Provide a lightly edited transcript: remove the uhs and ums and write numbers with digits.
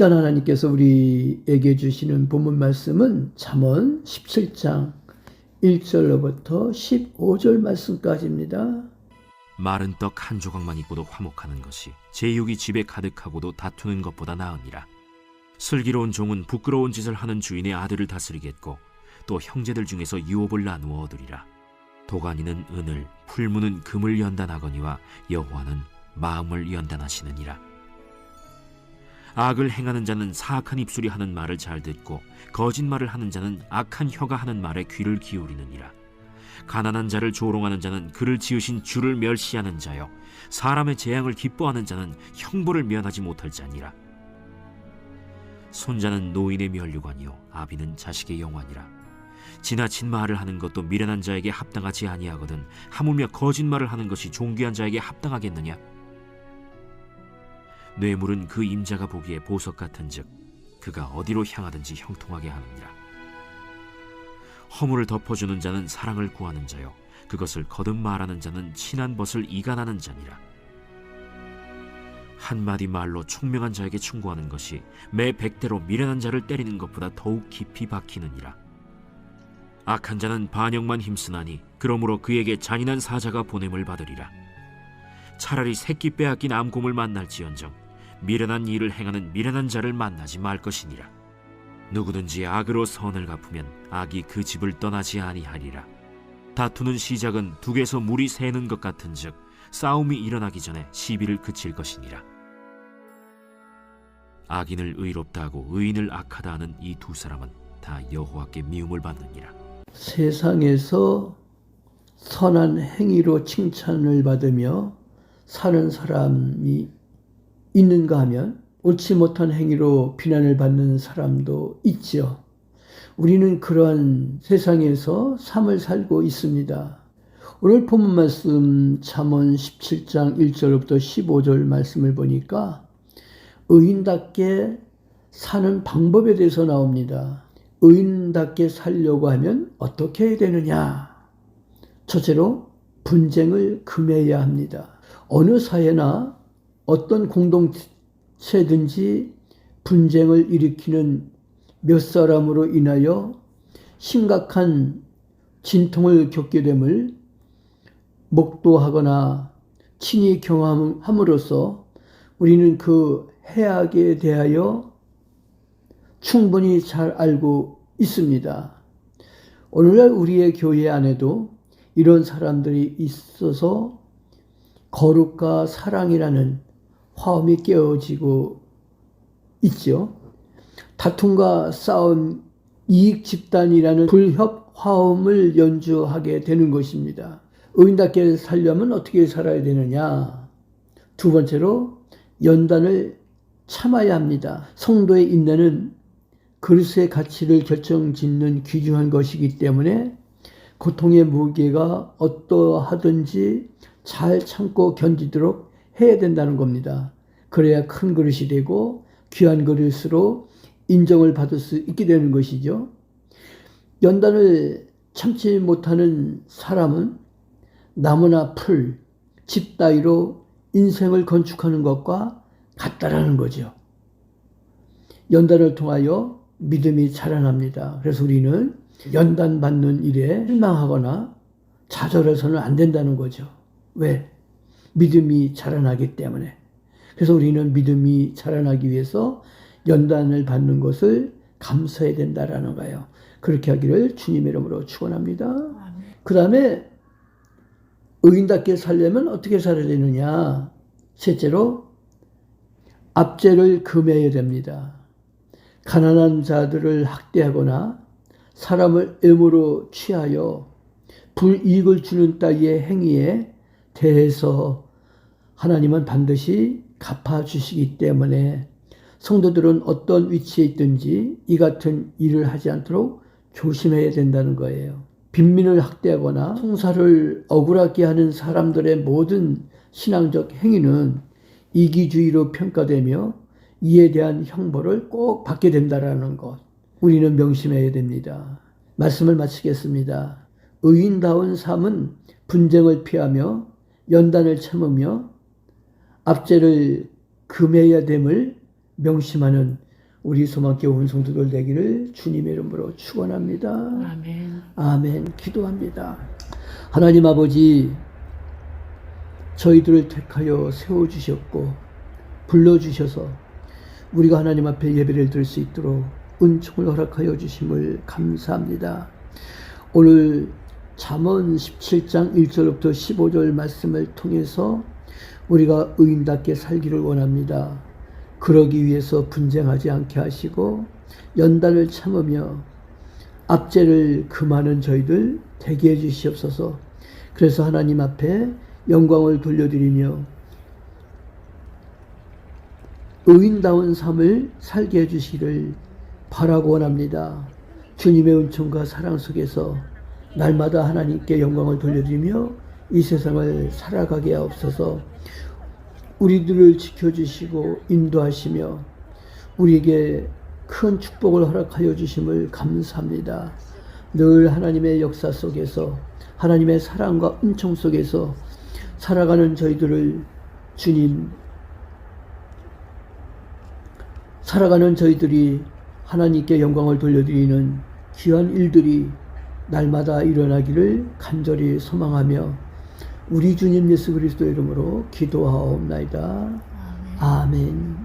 시간 하나님께서 우리에게 주시는 본문 말씀은 잠언 17장 1절로부터 15절 말씀까지입니다. 마른 떡 한 조각만 있고도 화목하는 것이 제육이 집에 가득하고도 다투는 것보다 나으니라. 슬기로운 종은 부끄러운 짓을 하는 주인의 아들을 다스리겠고 또 형제들 중에서 유업을 나누어 얻으리라. 도가니는 은을, 풀무는 금을 연단하거니와 여호와는 마음을 연단하시느니라. 악을 행하는 자는 사악한 입술이 하는 말을 잘 듣고 거짓말을 하는 자는 악한 혀가 하는 말에 귀를 기울이느니라. 가난한 자를 조롱하는 자는 그를 지으신 주를 멸시하는 자요, 사람의 재앙을 기뻐하는 자는 형벌을 면하지 못할 자니라. 손자는 노인의 면류관이요 아비는 자식의 영환이라. 지나친 말을 하는 것도 미련한 자에게 합당하지 아니하거든 하물며 거짓말을 하는 것이 존귀한 자에게 합당하겠느냐. 뇌물은 그 임자가 보기에 보석 같은즉 그가 어디로 향하든지 형통하게 하느니라. 허물을 덮어주는 자는 사랑을 구하는 자요 그것을 거듭 말하는 자는 친한 벗을 이간하는 자니라. 한마디 말로 총명한 자에게 충고하는 것이 매 100대로 미련한 자를 때리는 것보다 더욱 깊이 박히느니라. 악한 자는 반역만 힘쓰나니 그러므로 그에게 잔인한 사자가 보냄을 받으리라. 차라리 새끼 빼앗긴 암곰을 만날지언정 미련한 일을 행하는 미련한 자를 만나지 말 것이니라. 누구든지 악으로 선을 갚으면 악이 그 집을 떠나지 아니하리라. 다투는 시작은 둑에서 물이 새는 것 같은즉 싸움이 일어나기 전에 시비를 그칠 것이니라. 악인을 의롭다 하고 의인을 악하다 하는 이 두 사람은 다 여호와께 미움을 받느니라. 세상에서 선한 행위로 칭찬을 받으며 사는 사람이 있는가 하면 옳지 못한 행위로 비난을 받는 사람도 있지요. 우리는 그러한 세상에서 삶을 살고 있습니다. 오늘 본문 말씀 잠언 17장 1절부터 15절 말씀을 보니까 의인답게 사는 방법에 대해서 나옵니다. 의인답게 살려고 하면 어떻게 해야 되느냐? 첫째로 분쟁을 금해야 합니다. 어느 사회나 어떤 공동체든지 분쟁을 일으키는 몇 사람으로 인하여 심각한 진통을 겪게 됨을 목도하거나 친히 경험함으로써 우리는 그 해악에 대하여 충분히 잘 알고 있습니다. 오늘날 우리의 교회 안에도 이런 사람들이 있어서 거룩과 사랑이라는 화음이 깨어지고 있죠. 다툼과 싸움, 이익 집단이라는 불협 화음을 연주하게 되는 것입니다. 의인답게 살려면 어떻게 살아야 되느냐? 두 번째로 연단을 참아야 합니다. 성도의 인내는 그리스도의 가치를 결정짓는 귀중한 것이기 때문에 고통의 무게가 어떠하든지 잘 참고 견디도록 해야 된다는 겁니다. 그래야 큰 그릇이 되고 귀한 그릇으로 인정을 받을 수 있게 되는 것이죠. 연단을 참지 못하는 사람은 나무나 풀, 집 따위로 인생을 건축하는 것과 같다라는 거죠. 연단을 통하여 믿음이 자라납니다. 그래서 우리는 연단받는 일에 실망하거나 좌절해서는 안 된다는 거죠. 왜? 믿음이 자라나기 때문에. 그래서 우리는 믿음이 자라나기 위해서 연단을 받는 것을 감수해야 된다라는 거예요. 그렇게 하기를 주님의 이름으로 축원합니다. 그 다음에 의인답게 살려면 어떻게 살아야 되느냐? 셋째로 압제를 금해야 됩니다. 가난한 자들을 학대하거나 사람을 애무로 취하여 불이익을 주는 따위의 행위에 대해서 하나님은 반드시 갚아주시기 때문에 성도들은 어떤 위치에 있든지 이 같은 일을 하지 않도록 조심해야 된다는 거예요. 빈민을 학대하거나 송사를 억울하게 하는 사람들의 모든 신앙적 행위는 이기주의로 평가되며 이에 대한 형벌을 꼭 받게 된다는 것. 우리는 명심해야 됩니다. 말씀을 마치겠습니다. 의인다운 삶은 분쟁을 피하며 연단을 참으며 압제를 금해야 됨을 명심하는 우리 소망교회 온 성도들 되기를 주님의 이름으로 축원합니다. 아멘. 아멘. 기도합니다. 하나님 아버지, 저희들을 택하여 세워주셨고 불러주셔서 우리가 하나님 앞에 예배를 드릴 수 있도록 은총을 허락하여 주심을 감사합니다. 오늘 잠언 17장 1절부터 15절 말씀을 통해서 우리가 의인답게 살기를 원합니다. 그러기 위해서 분쟁하지 않게 하시고 연단을 참으며 압제를 금하는 저희들 되게 해주시옵소서. 그래서 하나님 앞에 영광을 돌려드리며 의인다운 삶을 살게 해주시기를 바라고 원합니다. 주님의 은총과 사랑 속에서 날마다 하나님께 영광을 돌려드리며 이 세상을 살아가게 하옵소서. 우리들을 지켜주시고 인도하시며 우리에게 큰 축복을 허락하여 주심을 감사합니다. 늘 하나님의 역사 속에서 하나님의 사랑과 은총 속에서 살아가는 저희들을 주님, 살아가는 저희들이 하나님께 영광을 돌려드리는 귀한 일들이 날마다 일어나기를 간절히 소망하며 우리 주님 예수 그리스도 이름으로 기도하옵나이다. 아멘.